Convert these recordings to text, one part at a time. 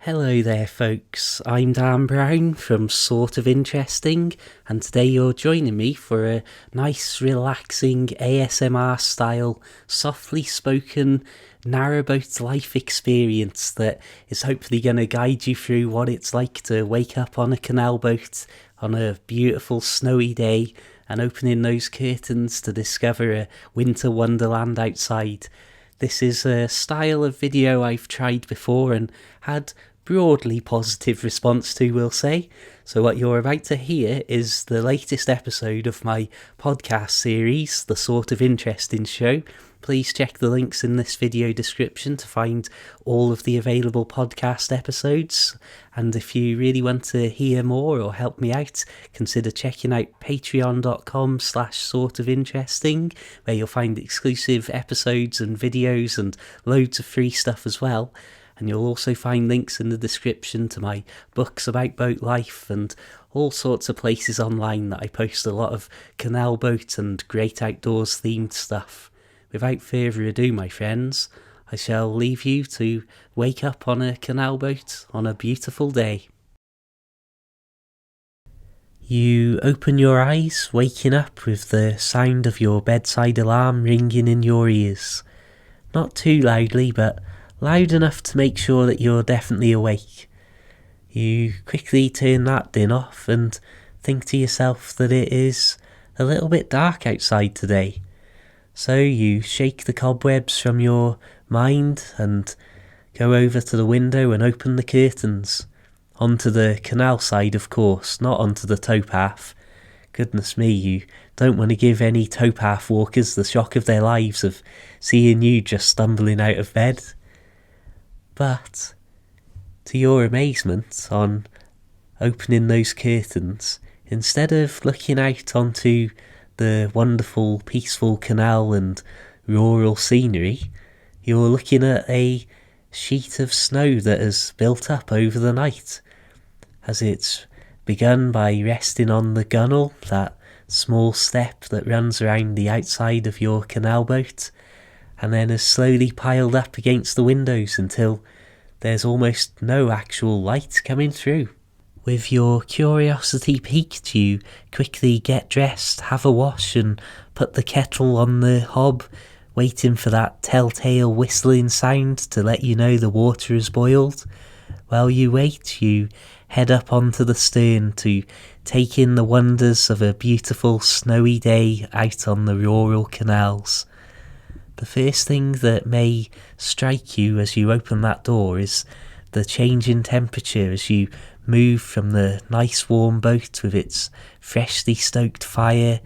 Hello there folks, I'm Dan Brown from Sort of Interesting, and today you're joining me for a nice relaxing ASMR style, softly spoken narrowboat life experience that is hopefully going to guide you through what it's like to wake up on a canal boat on a beautiful snowy day and opening those curtains to discover a winter wonderland outside. This is a style of video I've tried before and had broadly positive response to, we'll say. So what you're about to hear is the latest episode of my podcast series, The Sort of Interesting Show. Please check the links in this video description to find all of the available podcast episodes. And if you really want to hear more or help me out, consider checking out patreon.com/sortofinteresting, where you'll find exclusive episodes and videos and loads of free stuff as well. And you'll also find links in the description to my books about boat life and all sorts of places online that I post a lot of canal boat and great outdoors themed stuff. Without further ado, my friends, I shall leave you to wake up on a canal boat on a beautiful day. You open your eyes, waking up with the sound of your bedside alarm ringing in your ears. Not too loudly, but loud enough to make sure that you're definitely awake. You quickly turn that din off and think to yourself that it is a little bit dark outside today. So you shake the cobwebs from your mind and go over to the window and open the curtains. Onto the canal side, of course, not onto the towpath. Goodness me, you don't want to give any towpath walkers the shock of their lives of seeing you just stumbling out of bed. But, to your amazement, on opening those curtains, instead of looking out onto the wonderful, peaceful canal and rural scenery, you're looking at a sheet of snow that has built up over the night. As it's begun by resting on the gunnel, that small step that runs around the outside of your canal boat, and then has slowly piled up against the windows until there's almost no actual light coming through. With your curiosity piqued, you quickly get dressed, have a wash and put the kettle on the hob, waiting for that telltale whistling sound to let you know the water has boiled. While you wait, you head up onto the stern to take in the wonders of a beautiful snowy day out on the rural canals. The first thing that may strike you as you open that door is the change in temperature as you move from the nice warm boat with its freshly stoked fire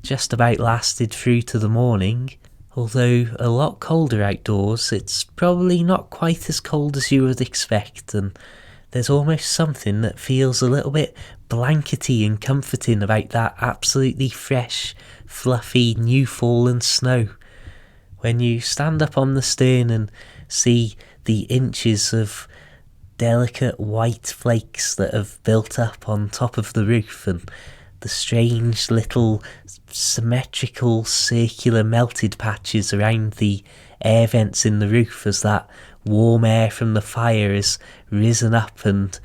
just about lasted through to the morning. Although a lot colder outdoors, it's probably not quite as cold as you would expect, and there's almost something that feels a little bit blankety and comforting about that absolutely fresh, fluffy, new fallen snow. When you stand up on the stern and see the inches of delicate white flakes that have built up on top of the roof and the strange little symmetrical circular melted patches around the air vents in the roof as that warm air from the fire has risen up and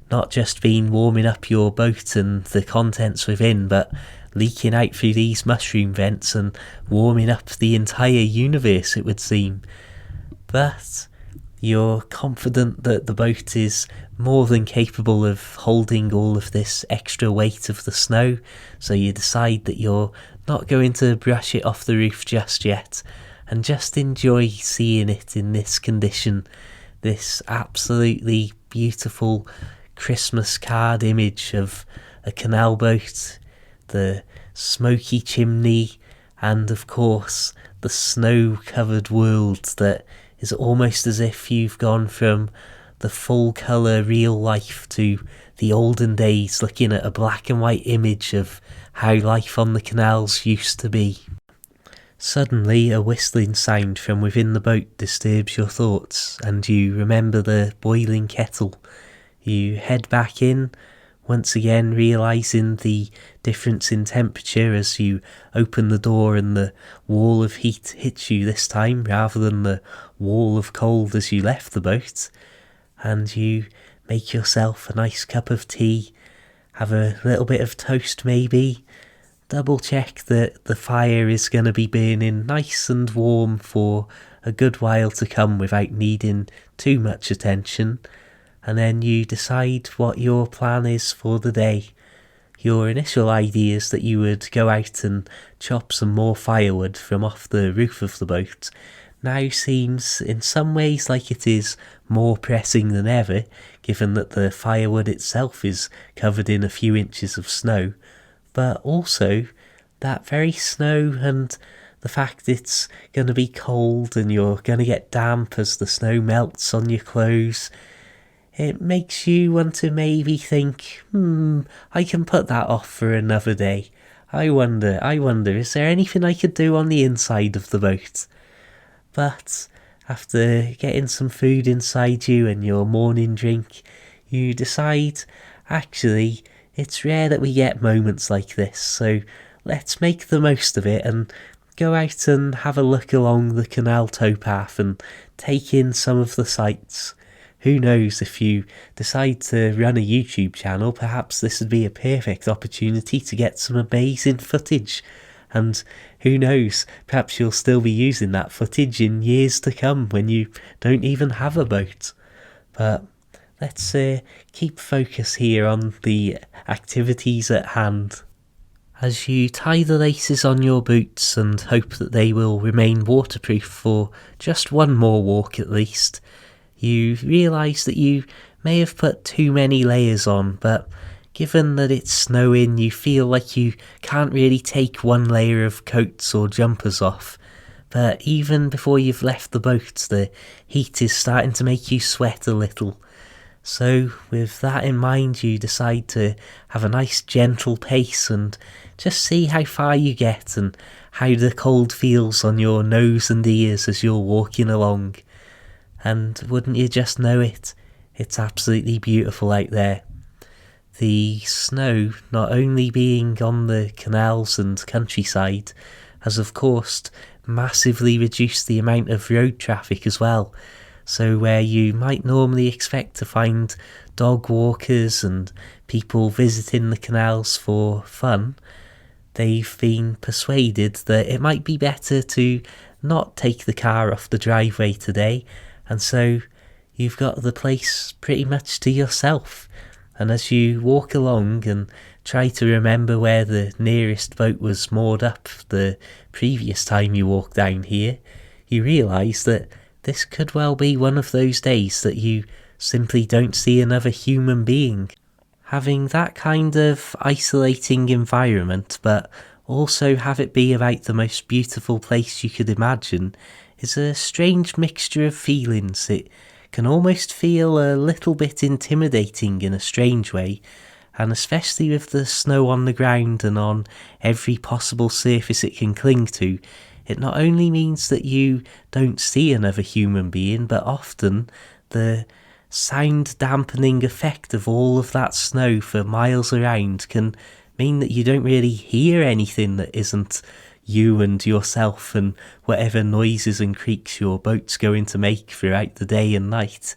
not just been warming up your boat and the contents within, but leaking out through these mushroom vents and warming up the entire universe, it would seem. But you're confident that the boat is more than capable of holding all of this extra weight of the snow, so you decide that you're not going to brush it off the roof just yet, and just enjoy seeing it in this condition, this absolutely beautiful Christmas card image of a canal boat, the smoky chimney, and of course the snow-covered world that is almost as if you've gone from the full-colour real life to the olden days, looking at a black and white image of how life on the canals used to be. Suddenly a whistling sound from within the boat disturbs your thoughts, and you remember the boiling kettle. You head back in, once again realising the difference in temperature as you open the door and the wall of heat hits you this time rather than the wall of cold as you left the boat. and you make yourself a nice cup of tea, have a little bit of toast maybe, double check that the fire is going to be burning nice and warm for a good while to come without needing too much attention, and then you decide what your plan is for the day. Your initial idea is that you would go out and chop some more firewood from off the roof of the boat now seems in some ways like it is more pressing than ever, given that the firewood itself is covered in a few inches of snow, but also that very snow and the fact it's going to be cold and you're going to get damp as the snow melts on your clothes, it makes you want to maybe think, I can put that off for another day. I wonder, is there anything I could do on the inside of the boat? But after getting some food inside you and your morning drink, you decide, actually, it's rare that we get moments like this, so let's make the most of it and go out and have a look along the canal towpath and take in some of the sights. Who knows, if you decide to run a YouTube channel, perhaps this would be a perfect opportunity to get some amazing footage. And who knows, perhaps you'll still be using that footage in years to come when you don't even have a boat. But let's keep focus here on the activities at hand. As you tie the laces on your boots and hope that they will remain waterproof for just one more walk at least, you realise that you may have put too many layers on, but given that it's snowing, you feel like you can't really take one layer of coats or jumpers off. But even before you've left the boat, the heat is starting to make you sweat a little. So with that in mind, you decide to have a nice gentle pace and just see how far you get and how the cold feels on your nose and ears as you're walking along. And wouldn't you just know it, it's absolutely beautiful out there. The snow, not only being on the canals and countryside, has of course massively reduced the amount of road traffic as well. So where you might normally expect to find dog walkers and people visiting the canals for fun, they've been persuaded that it might be better to not take the car off the driveway today, and so you've got the place pretty much to yourself. And as you walk along and try to remember where the nearest boat was moored up the previous time you walked down here, you realise that this could well be one of those days that you simply don't see another human being. Having that kind of isolating environment, but also have it be about the most beautiful place you could imagine, is a strange mixture of feelings. It can almost feel a little bit intimidating in a strange way, and especially with the snow on the ground and on every possible surface it can cling to, it not only means that you don't see another human being, but often the sound dampening effect of all of that snow for miles around can mean that you don't really hear anything that isn't you and yourself and whatever noises and creaks your boat's going to make throughout the day and night.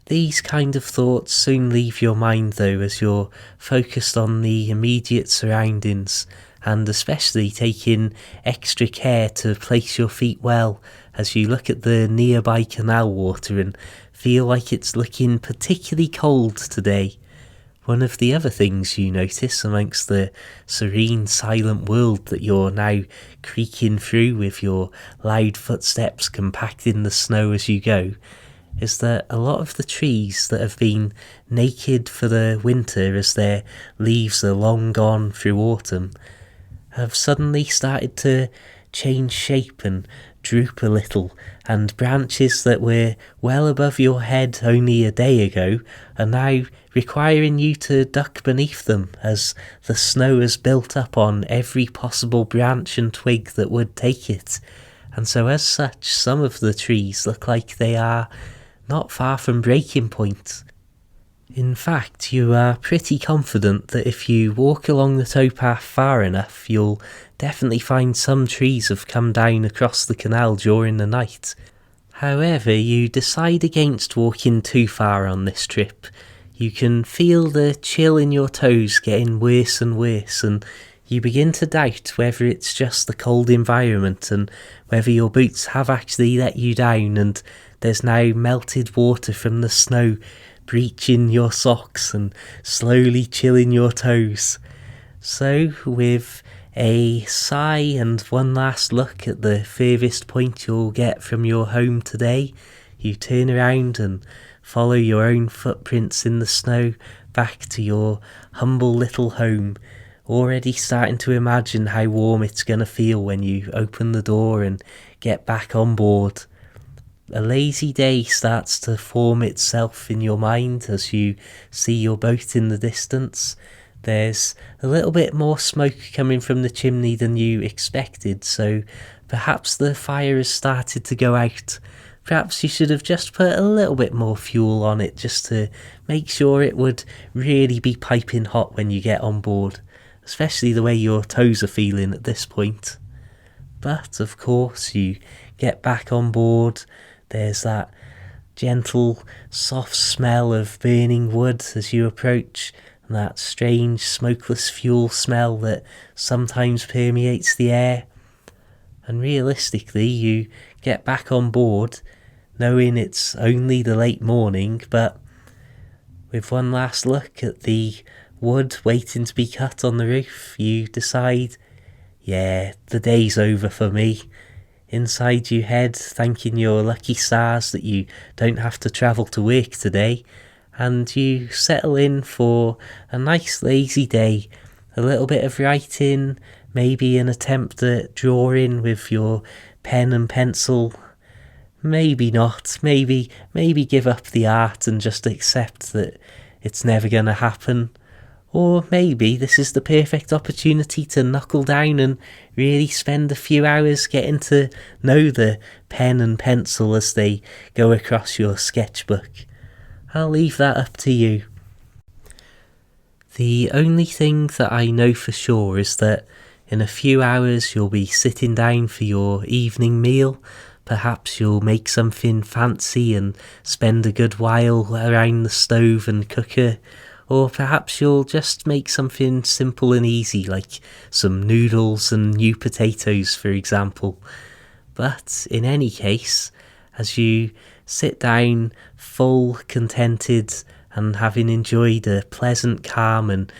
These kind of thoughts soon leave your mind though, as you're focused on the immediate surroundings, and especially taking extra care to place your feet well as you look at the nearby canal water and feel like it's looking particularly cold today. One of the other things you notice amongst the serene, silent world that you're now creaking through with your loud footsteps compacting the snow as you go, is that a lot of the trees that have been naked for the winter as their leaves are long gone through autumn have suddenly started to change shape and droop a little, and branches that were well above your head only a day ago are now requiring you to duck beneath them as the snow has built up on every possible branch and twig that would take it. And so as such, some of the trees look like they are not far from breaking point. In fact, you are pretty confident that if you walk along the towpath far enough, you'll definitely find some trees have come down across the canal during the night. However, you decide against walking too far on this trip. You can feel the chill in your toes getting worse and worse, and you begin to doubt whether it's just the cold environment and whether your boots have actually let you down and there's now melted water from the snow breaching your socks and slowly chilling your toes. So, with a sigh and one last look at the furthest point you'll get from your home today, you turn around and follow your own footprints in the snow back to your humble little home, already starting to imagine how warm it's going to feel when you open the door and get back on board. A lazy day starts to form itself in your mind as you see your boat in the distance. There's a little bit more smoke coming from the chimney than you expected, so perhaps the fire has started to go out. Perhaps you should have just put a little bit more fuel on it just to make sure it would really be piping hot when you get on board, especially the way your toes are feeling at this point. But of course you get back on board. There's that gentle, soft smell of burning wood as you approach, and that strange smokeless fuel smell that sometimes permeates the air. And realistically, you get back on board knowing it's only the late morning, but with one last look at the wood waiting to be cut on the roof, you decide, yeah, the day's over for me. Inside you head, thanking your lucky stars that you don't have to travel to work today, and you settle in for a nice lazy day. A little bit of writing, maybe an attempt at drawing with your pen and pencil. Maybe not, maybe give up the art and just accept that it's never going to happen. Or maybe this is the perfect opportunity to knuckle down and really spend a few hours getting to know the pen and pencil as they go across your sketchbook. I'll leave that up to you. The only thing that I know for sure is that in a few hours you'll be sitting down for your evening meal. Perhaps you'll make something fancy and spend a good while around the stove and cooker. Or perhaps you'll just make something simple and easy, like some noodles and new potatoes, for example. But in any case, as you sit down full, contented, and having enjoyed a pleasant, calm, and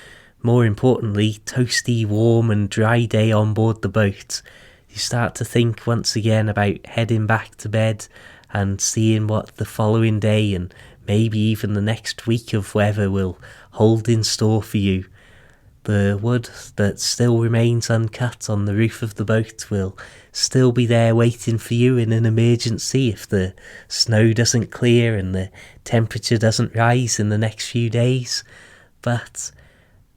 more importantly, toasty, warm and dry day on board the boat, you start to think once again about heading back to bed and seeing what the following day and maybe even the next week of weather will hold in store for you. The wood that still remains uncut on the roof of the boat will still be there waiting for you in an emergency if the snow doesn't clear and the temperature doesn't rise in the next few days. But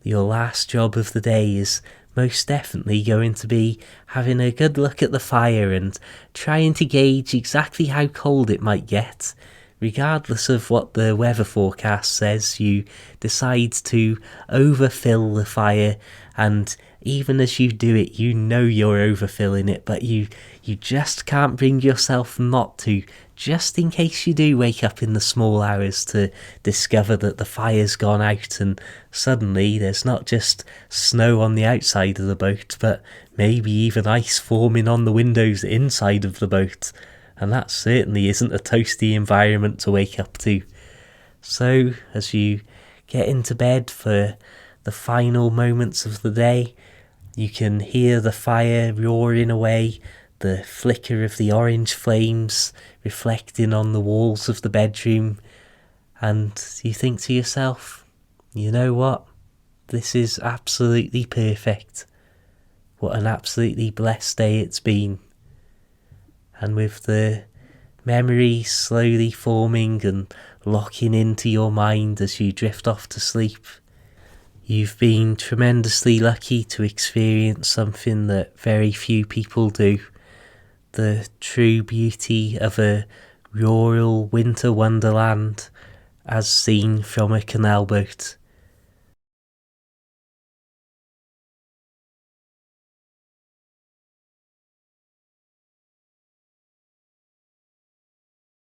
your last job of the day is most definitely going to be having a good look at the fire and trying to gauge exactly how cold it might get. Regardless of what the weather forecast says, you decide to overfill the fire, and even as you do it, you know you're overfilling it, but you just can't bring yourself not to, just in case you do wake up in the small hours to discover that the fire's gone out and suddenly there's not just snow on the outside of the boat, but maybe even ice forming on the windows inside of the boat. And that certainly isn't a toasty environment to wake up to. So, as you get into bed for the final moments of the day, you can hear the fire roaring away, the flicker of the orange flames reflecting on the walls of the bedroom, and you think to yourself, you know what? This is absolutely perfect. What an absolutely blessed day it's been. And with the memories slowly forming and locking into your mind as you drift off to sleep, you've been tremendously lucky to experience something that very few people do. The true beauty of a rural winter wonderland as seen from a canal boat.